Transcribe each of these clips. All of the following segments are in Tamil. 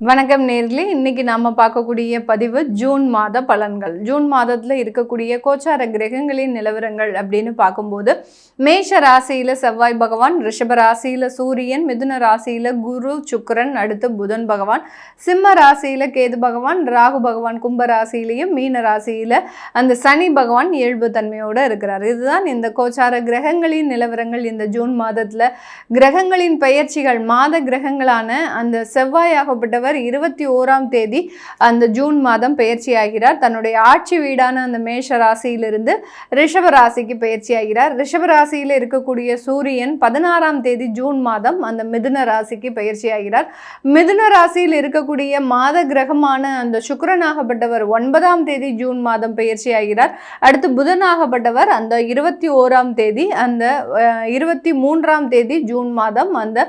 வணக்கம் நேர்களே, இன்னைக்கு நாம பார்க்கக்கூடிய பதிவு ஜூன் மாத பலன்கள். ஜூன் மாதத்துல இருக்கக்கூடிய கோச்சார கிரகங்களின் நிலவரங்கள் அப்படின்னு பார்க்கும்போது, மேஷ ராசியில செவ்வாய் பகவான், ரிஷப ராசியில சூரியன், மிதுன ராசியில குரு சுக்கிரன், அடுத்து புதன் பகவான், சிம்ம ராசியில கேது பகவான், ராகு பகவான் கும்ப ராசியிலையும், மீன ராசியில அந்த சனி பகவான் இயல்பு தன்மையோட இருக்கிறார். இதுதான் இந்த கோச்சார கிரகங்களின் நிலவரங்கள். இந்த ஜூன் மாதத்துல கிரகங்களின் பெயர்ச்சிகள், மாத கிரகங்களான அந்த செவ்வாயாகப்பட்டவர் 21ஆம் தேதி அந்த ஜூன் மாதம் பெயர்ச்சி ஆகிறார். தன்னுடைய ஆட்சி வீடான அந்த மேஷ ராசியிலிருந்து ரிஷப ராசிக்கு பெயர்ச்சி ஆகிறார். ரிஷப ராசியில் இருக்கக்கூடிய சூரியன் 16ஆம் தேதி ஜூன் மாதம் அந்த மிதுன ராசிக்கு பெயர்ச்சி ஆகிறார். மிதுன ராசியில் இருக்கக்கூடிய மாத கிரகமான அந்த சுக்கிரனாகப்பட்டவர் 9ஆம் தேதி ஜூன் மாதம் பெயர்ச்சி ஆகிறார். அடுத்து புதனாகப்பட்டவர் அந்த 21ஆம் தேதி, அந்த 23ஆம் தேதி ஜூன் மாதம் அந்த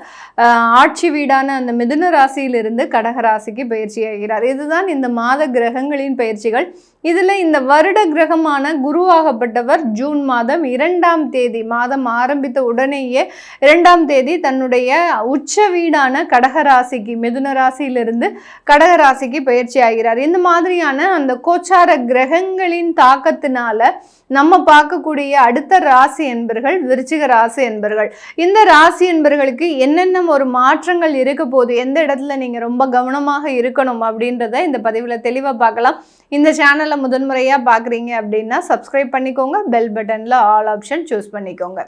ஆட்சி வீடான அந்த மிதுன ராசியிலிருந்து கடகராசிக்கு பயிற்சி ஆகிறார். இதுதான் இந்த மாத கிரகங்களின் பயிற்சிகள். இதுல இந்த வருட கிரகமான குருவாகப்பட்டவர் ஜூன் மாதம் 2ஆம் தேதி, மாதம் ஆரம்பித்த உடனேயே 2ஆம் தேதி தன்னுடைய உச்ச வீடான கடகராசிக்கு, மிதுன ராசியிலிருந்து கடகராசிக்கு பயிற்சி ஆகிறார். இந்த மாதிரியான அந்த கோச்சார கிரகங்களின் தாக்கத்தினால நம்ம பார்க்கக்கூடிய அடுத்த ராசி என்பர்கள் விருச்சிக ராசி என்பர்கள். இந்த ராசி என்பர்களுக்கு என்னென்ன ஒரு மாற்றங்கள் இருக்க போது, எந்த இடத்துல நீங்க ரொம்ப கவனமாக இருக்கணும் அப்படின்றத இந்த பதிவுல தெளிவா பார்க்கலாம். இந்த சேனலை முதன்முறையா பார்க்குறீங்க அப்படின்னா சப்ஸ்கிரைப் பண்ணிக்கோங்க, பெல் பட்டன்ல ஆல் ஆப்ஷன் சூஸ் பண்ணிக்கோங்க.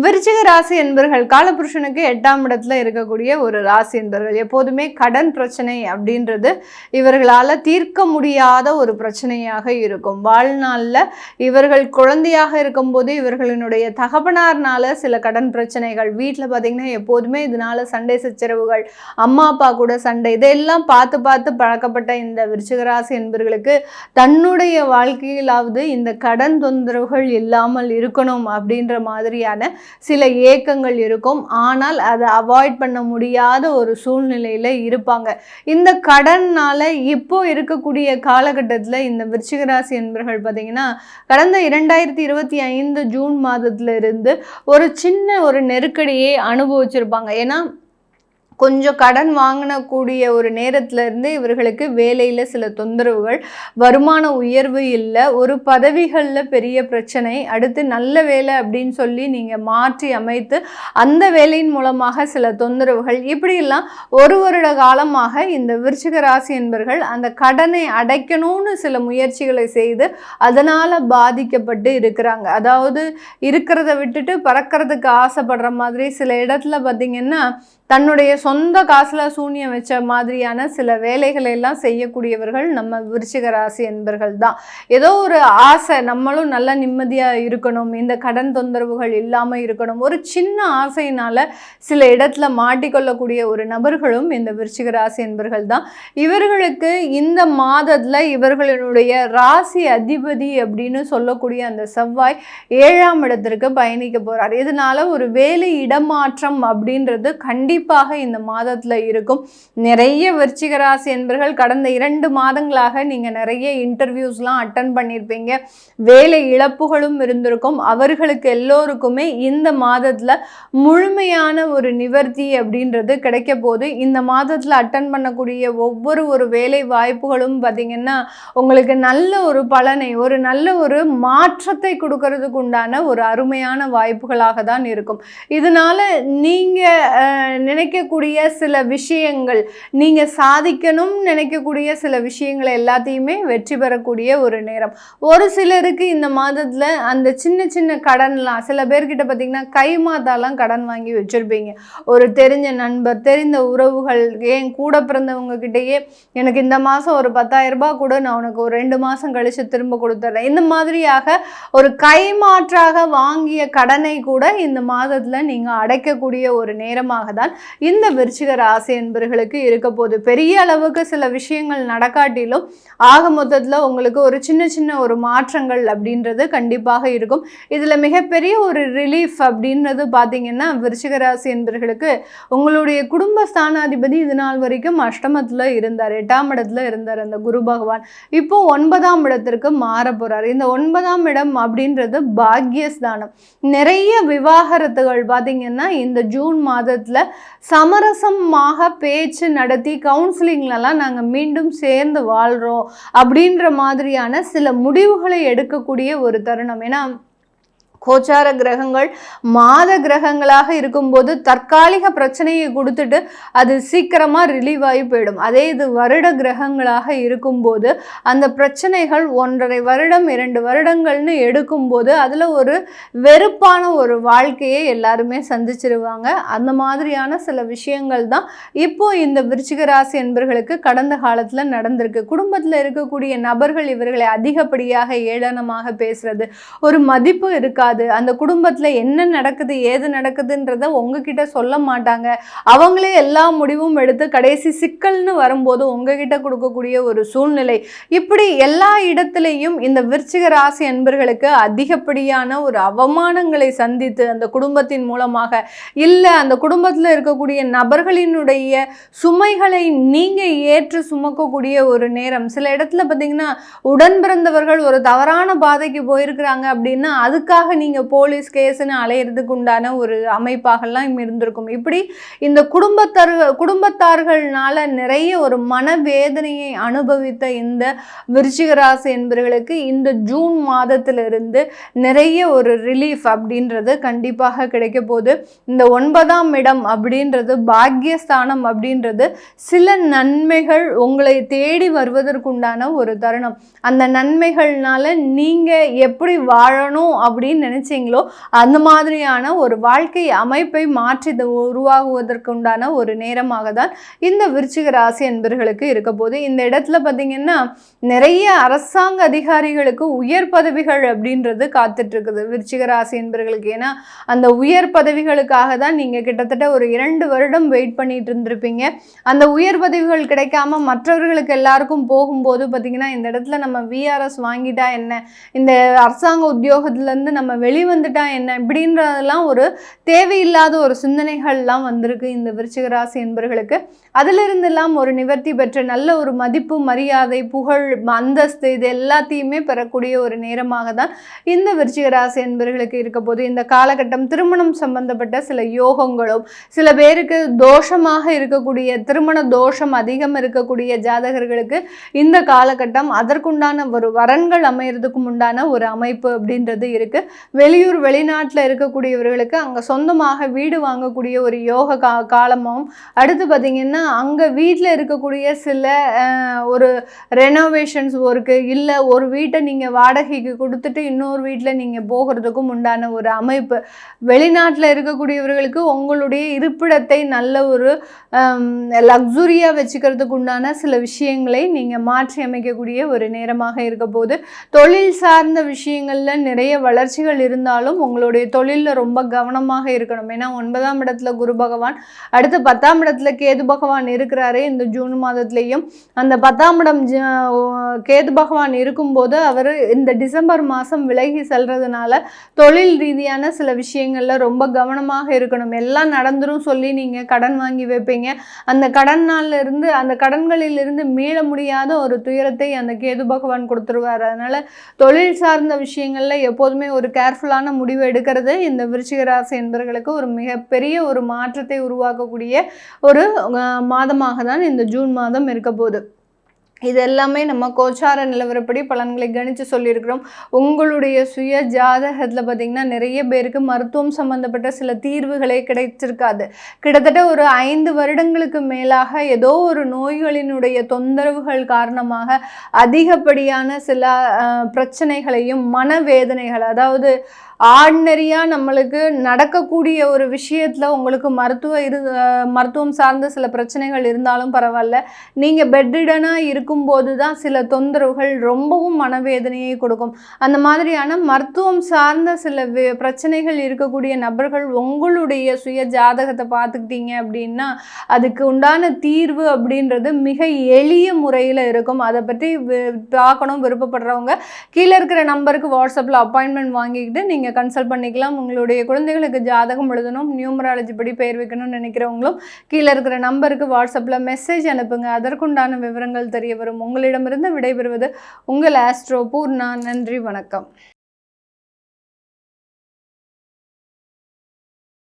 விருச்சிக ராசி என்பர்கள் காலபுருஷனுக்கு 8ஆம் இடத்துல இருக்கக்கூடிய ஒரு ராசி என்பர்கள். எப்போதுமே கடன் பிரச்சனை அப்படின்றது இவர்களால் தீர்க்க முடியாத ஒரு பிரச்சனையாக இருக்கும். வாழ்நாளில் இவர்கள் குழந்தையாக இருக்கும்போது இவர்களினுடைய தகப்பனார்னால சில கடன் பிரச்சனைகள், வீட்டில் பார்த்திங்கன்னா எப்போதுமே இதனால சண்டை சச்சரவுகள், அம்மா அப்பா கூட சண்டை, இதெல்லாம் பார்த்து பார்த்து பழக்கப்பட்ட இந்த விருச்சிக ராசி என்பர்களுக்கு தன்னுடைய வாழ்க்கையிலாவது இந்த கடன் தொந்தரவுகள் இல்லாமல் இருக்கணும் அப்படின்ற மாதிரியான சில ஏக்கங்கள் இருக்கும். ஆனால் அதை அவாய்ட் பண்ண முடியாத ஒரு சூழ்நிலையில இருப்பாங்க. இந்த கடன்னால இப்போ இருக்கக்கூடிய காலகட்டத்தில் இந்த விருச்சிக ராசி என்பர்கள் பார்த்தீங்கன்னா கடந்த 2025 ஜூன் மாதத்துல இருந்து ஒரு சின்ன ஒரு நெருக்கடியை அனுபவிச்சிருப்பாங்க. ஏன்னா கொஞ்சம் கடன் வாங்கினக்கூடிய ஒரு நேரத்துல இருந்து இவர்களுக்கு வேலையில் சில தொந்தரவுகள், வருமான உயர்வு இல்லை, ஒரு பதவிகளில் பெரிய பிரச்சனை, அடுத்து நல்ல வேலை அப்படின்னு சொல்லி நீங்கள் மாற்றி அமைத்து அந்த வேலையின் மூலமாக சில தொந்தரவுகள், இப்படியெல்லாம் ஒரு வருட காலமாக இந்த விருச்சிக ராசி என்பர்கள் அந்த கடனை அடைக்கணும்னு சில முயற்சிகளை செய்து அதனால் பாதிக்கப்பட்டு இருக்கிறாங்க. அதாவது இருக்கிறத விட்டுட்டு பறக்கிறதுக்கு ஆசைப்படுற மாதிரி சில இடத்துல பார்த்திங்கன்னா தன்னுடைய சொந்த காசுல சூன்யம் வச்ச மாதிரியான சில வேலைகளை எல்லாம் செய்யக்கூடியவர்கள் நம்ம விருச்சிக ராசி என்பர்கள் தான். ஏதோ ஒரு ஆசை, நம்மளும் நல்லா நிம்மதியாக இருக்கணும், இந்த கடன் தொந்தரவுகள் இல்லாமல் இருக்கணும், ஒரு சின்ன ஆசையினால சில இடத்துல மாட்டிக்கொள்ளக்கூடிய ஒரு நபர்களும் இந்த விருச்சிக ராசி என்பர்கள் தான். இவர்களுக்கு இந்த மாதத்தில் இவர்களுடைய ராசி அதிபதி அப்படின்னு சொல்லக்கூடிய அந்த செவ்வாய் 7ஆம் இடத்திற்கு பயணிக்க போறார். இதனால ஒரு வேலை இடமாற்றம் அப்படின்றது கண்டிப்பாக இந்த மாதத்துல இருக்கும். நிறைய விருச்சிக ராசி என்பர்கள் கடந்த 2 மாதங்களாக நீங்க நிறைய இன்டர்வியூஸ்லாம் அட்டன் பண்ணியிருப்பீங்க, வேலை இழப்புகளும் இருந்திருக்கும். அவர்களுக்கு எல்லோருக்குமே இந்த மாதத்துல முழுமையான ஒரு நிவர்த்தி அப்படின்றது கிடைக்க போது. இந்த மாதத்துல அட்டன் பண்ணக்கூடிய ஒவ்வொரு வேலை வாய்ப்புகளும் பார்த்தீங்கன்னா உங்களுக்கு நல்ல ஒரு பலனை, ஒரு நல்ல ஒரு மாற்றத்தை கொடுக்கறதுக்கு உண்டான ஒரு அருமையான வாய்ப்புகளாக தான் இருக்கும். இதனால நீங்க நினைக்கக்கூடிய சில விஷயங்கள், நீங்க சாதிக்கணும் நினைக்கக்கூடிய சில விஷயங்களை எல்லாத்தையுமே வெற்றி பெறக்கூடிய ஒரு நேரம். ஒரு சிலருக்கு இந்த மாதத்துல அந்த சின்ன சின்ன கடன்லாம், சில பேர்கிட்ட பார்த்தீங்கன்னா கைமாத்தாலாம் கடன் வாங்கி வச்சிருப்பீங்க. ஒரு தெரிஞ்ச நண்பர், தெரிந்த உறவுகள், ஏன் கூட பிறந்தவங்க கிட்டேயே எனக்கு இந்த மாதம் ஒரு 10,000 ரூபாய் கூட, நான் உனக்கு ஒரு 2 மாதம் கழிச்சு திரும்ப கொடுத்துட்றேன், இந்த மாதிரியாக ஒரு கைமாற்றாக வாங்கிய கடனை கூட இந்த மாதத்துல நீங்க அடைக்கக்கூடிய ஒரு நேரமாக தான் இந்த விருச்சிக ராசி என்பர்களுக்கு இருக்க போது. பெரிய அளவுக்கு சில விஷயங்கள் நடக்காட்டிலும் ஆக மொத்தத்துல உங்களுக்கு ஒரு சின்ன சின்ன ஒரு மாற்றங்கள் அப்படின்றது கண்டிப்பாக இருக்கும். இதுல மிகப்பெரிய ஒரு ரிலீஃப் அப்படின்றது பார்த்தீங்கன்னா விருச்சிக ராசி என்பர்களுக்கு உங்களுடைய குடும்ப ஸ்தானாதிபதி இது நாள் வரைக்கும் அஷ்டமத்துல இருந்தார், 8ஆம் இடத்துல இருந்தார் அந்த குரு பகவான். இப்போ 9ஆம் இடத்திற்கு மாற போறார். இந்த 9ஆம் இடம் அப்படின்றது பாக்யஸ்தானம். நிறைய விவாகரத்துகள் பார்த்தீங்கன்னா இந்த ஜூன் மாதத்துல சமரசமாக பேச்சு நடத்தி கவுன்சிலிங்லலாம் நாங்கள் மீண்டும் சேர்ந்து வாழ்கிறோம் அப்படின்ற மாதிரியான சில முடிவுகளை எடுக்கக்கூடிய ஒரு தருணம். ஏன்னா கோச்சார கிரகங்கள் மாத கிரகங்களாக இருக்கும்போது தற்காலிக பிரச்சனையை கொடுத்துட்டு அது சீக்கிரமாக ரிலீவ் ஆகி போயிடும். அதே இது வருட கிரகங்களாக இருக்கும்போது அந்த பிரச்சனைகள் 1.5 வருடம் 2 வருடங்கள்னு எடுக்கும்போது அதில் ஒரு வெறுப்பான ஒரு வாழ்க்கையை எல்லாருமே சந்திச்சிருவாங்க. அந்த மாதிரியான சில விஷயங்கள் தான் இப்போ இந்த விருச்சிக ராசி என்பர்களுக்கு கடந்த காலத்தில் நடந்திருக்கு. குடும்பத்தில் இருக்கக்கூடிய நபர்கள் இவர்களை அதிகப்படியாக ஏளனமாக பேசுறது, ஒரு மதிப்பு இருக்காது. அந்த குடும்பத்துல என்ன நடக்குது ஏது நடக்குதுன்றத உங்ககிட்ட சொல்ல மாட்டாங்க. அவங்களே எல்லா முடிவும் எடுத்து கடைசி சிக்கல்னு வரும்போது உங்ககிட்ட கொடுக்கக்கூடிய ஒரு சூழ்நிலை. இப்படி எல்லா இடத்துலையும் இந்த விருச்சிக ராசி அன்பர்களுக்கு அதிகப்படியான ஒரு அவமானங்களை சந்தித்து அந்த குடும்பத்தின் மூலமாக இல்லை அந்த குடும்பத்தில் இருக்கக்கூடிய நபர்களினுடைய சுமைகளை நீங்க ஏற்று சுமக்கக்கூடிய ஒரு நேரம். சில இடத்துல பார்த்தீங்கன்னா உடன் பிறந்தவர்கள் ஒரு தவறான பாதைக்கு போயிருக்கிறாங்க அப்படின்னா அதுக்காக நீங்கள் போலீஸ் கேஸ்ன்னு அலையிறதுக்கு உண்டான ஒரு அமைப்பாகலாம் இருந்திருக்கும். இப்படி இந்த குடும்பத்தார்கள்னால நிறைய ஒரு மனவேதனையை அனுபவித்த இந்த விருச்சிக ராசி என்பவர்களுக்கு இந்த ஜூன் மாதத்திலிருந்து நிறைய ஒரு ரிலீஃப் அப்படின்றது கண்டிப்பாக கிடைக்க போகுது. இந்த 9ஆம் இடம் அப்படின்றது பாக்கியஸ்தானம் அப்படின்றது சில நன்மைகள் உங்களை தேடி வருவதற்குண்டான ஒரு தருணம். அந்த நன்மைகள்னால நீங்கள் எப்படி வாழணும் அப்படின்னு நினைச்சீங்களோ அந்த மாதிரியான ஒரு வாழ்க்கை அமைப்பை மாற்றி உருவாகுவதற்குண்டான ஒரு நேரமாக தான் இந்த விருச்சிக ராசி என்பர்களுக்கு இருக்க போது. இந்த இடத்துல பார்த்தீங்கன்னா நிறைய அரசாங்க அதிகாரிகளுக்கு உயர் பதவிகள் அப்படின்றது காத்துட்டு இருக்குது விருச்சிக ராசி என்பர்களுக்கு. ஏன்னா அந்த உயர் பதவிகளுக்காக தான் நீங்கள் கிட்டத்தட்ட ஒரு 2 வருடம் வெயிட் பண்ணிட்டு இருந்திருப்பீங்க. அந்த உயர் பதவிகள் கிடைக்காம மற்றவர்களுக்கு எல்லாருக்கும் போகும்போது பார்த்தீங்கன்னா இந்த இடத்துல நம்ம விஆர்எஸ் வாங்கிட்டா என்ன, இந்த அரசாங்க உத்தியோகத்திலேருந்து நம்ம வெளிவந்துட்டா என்ன, இப்படின்றதெல்லாம் ஒரு தேவையில்லாத ஒரு சிந்தனைகள்லாம் வந்திருக்கு இந்த விருச்சிக ராசி என்பர்களுக்கு. அதிலிருந்தெல்லாம் ஒரு நிவர்த்தி பெற்ற நல்ல ஒரு மதிப்பு மரியாதை புகழ் அந்தஸ்து இது எல்லாத்தையுமே பெறக்கூடிய ஒரு நேரமாக தான் இந்த விருச்சிக ராசி என்பர்களுக்கு இருக்க போது. இந்த காலகட்டம் திருமணம் சம்பந்தப்பட்ட சில யோகங்களும் சில பேருக்கு தோஷமாக இருக்கக்கூடிய திருமண தோஷம் அதிகம் இருக்கக்கூடிய ஜாதகர்களுக்கு இந்த காலகட்டம் அதற்குண்டான ஒரு வரன்கள் அமையறதுக்கும் உண்டான ஒரு அமைப்பு அப்படின்றது இருக்கு. வெளியூர் வெளிநாட்டில் இருக்கக்கூடியவர்களுக்கு அங்கே சொந்தமாக வீடு வாங்கக்கூடிய ஒரு யோக காலமும், அடுத்து பார்த்தீங்கன்னா அங்கே வீட்டில் இருக்கக்கூடிய சில ஒரு ரெனோவேஷன்ஸ் ஒர்க்கு இல்லை ஒரு வீட்டை நீங்கள் வாடகைக்கு கொடுத்துட்டு இன்னொரு வீட்டில் நீங்கள் போகிறதுக்கும் உண்டான ஒரு அமைப்பு. வெளிநாட்டில் இருக்கக்கூடியவர்களுக்கு உங்களுடைய இருப்பிடத்தை நல்ல ஒரு லக்ஸுரியாக வச்சுக்கிறதுக்கு உண்டான சில விஷயங்களை நீங்கள் மாற்றி அமைக்கக்கூடிய ஒரு நேரமாக இருக்க போது. தொழில் சார்ந்த விஷயங்களில் நிறைய வளர்ச்சிகள் இருந்தாலும் உங்களுடைய தொழிலில் ரொம்ப கவனமாக இருக்கணும். ஏன்னா 9ஆம் இடத்துல குரு பகவான், அடுத்து 10ஆம் இடத்துல கேது பகவான் இருக்கிறாரு இந்த ஜூன் மாதத்துலேயும். அந்த 10ஆம் இடம் கேது பகவான் இருக்கும்போது அவர் இந்த டிசம்பர் மாதம் விலகி செல்றதுனால தொழில் ரீதியான சில விஷயங்களில் ரொம்ப கவனமாக இருக்கணும். எல்லாம் நடந்துரும் சொல்லி நீங்கள் கடன் வாங்கி வைப்பீங்க. அந்த அந்த கடன்களிலிருந்து மீள முடியாத ஒரு துயரத்தை அந்த கேது பகவான் கொடுத்துருவார். அதனால் தொழில் சார்ந்த விஷயங்களில் எப்போதுமே ஒரு கேர்ஃபுல்லான முடிவு எடுக்கிறது இந்த விருச்சிக ராசி என்பவர்களுக்கு ஒரு மிகப்பெரிய ஒரு மாற்றத்தை உருவாக்கக்கூடிய ஒரு மாதமாக தான் இந்த ஜூன் மாதம் இருக்க போகுது. இது எல்லாமே நம்ம கோச்சார நிலவரப்படி பலன்களை கணித்து சொல்லியிருக்கிறோம். உங்களுடைய சுய ஜாதகத்தில் பார்த்திங்கன்னா நிறைய பேருக்கு மருத்துவம் சம்மந்தப்பட்ட சில தீர்வுகளே கிடைச்சிருக்காது. கிட்டத்தட்ட ஒரு 5 வருடங்களுக்கு மேலாக ஏதோ ஒரு நோய்களினுடைய தொந்தரவுகள் காரணமாக அதிகப்படியான சில பிரச்சனைகளையும் மனவேதனைகள், அதாவது ஆர்டினரியாக நம்மளுக்கு நடக்கக்கூடிய ஒரு விஷயத்தில் உங்களுக்கு மருத்துவம் சார்ந்த சில பிரச்சனைகள் இருந்தாலும் பரவாயில்ல, நீங்கள் பெட்ரிடனாக இருக்கும்போது தான் சில தொந்தரவுகள் ரொம்பவும் மனவேதனையை கொடுக்கும். அந்த மாதிரியான மருத்துவம் சார்ந்த சில பிரச்சனைகள் இருக்கக்கூடிய நபர்கள் உங்களுடைய சுய ஜாதகத்தை பார்த்துக்கிட்டீங்க அப்படின்னா அதுக்கு உண்டான தீர்வு அப்படின்றது மிக எளிய முறையில் இருக்கும். அதை பற்றி பார்க்கணும் விருப்பப்படுறவங்க கீழே இருக்கிற நம்பருக்கு வாட்ஸ்அப்பில் அப்பாயின்மெண்ட் வாங்கிக்கிட்டு நீங்கள் கன்சல்ட் பண்ணிக்கலாம். உங்களுடைய குழந்தைகளுக்கு ஜாதகம் எழுதணும், நியூமராலஜி படி பெயர் வைக்கணும்னு நினைக்கிறவங்களும் கீழே இருக்கிற நம்பருக்கு வாட்ஸ்அப்பில் மெசேஜ் அனுப்புங்க. அதற்குண்டான விவரங்கள் தெரிய வரும். உங்களிடமிருந்து விடைபெறுவது உங்கள் ஆஸ்ட்ரோ பூர்ணா. நன்றி, வணக்கம்.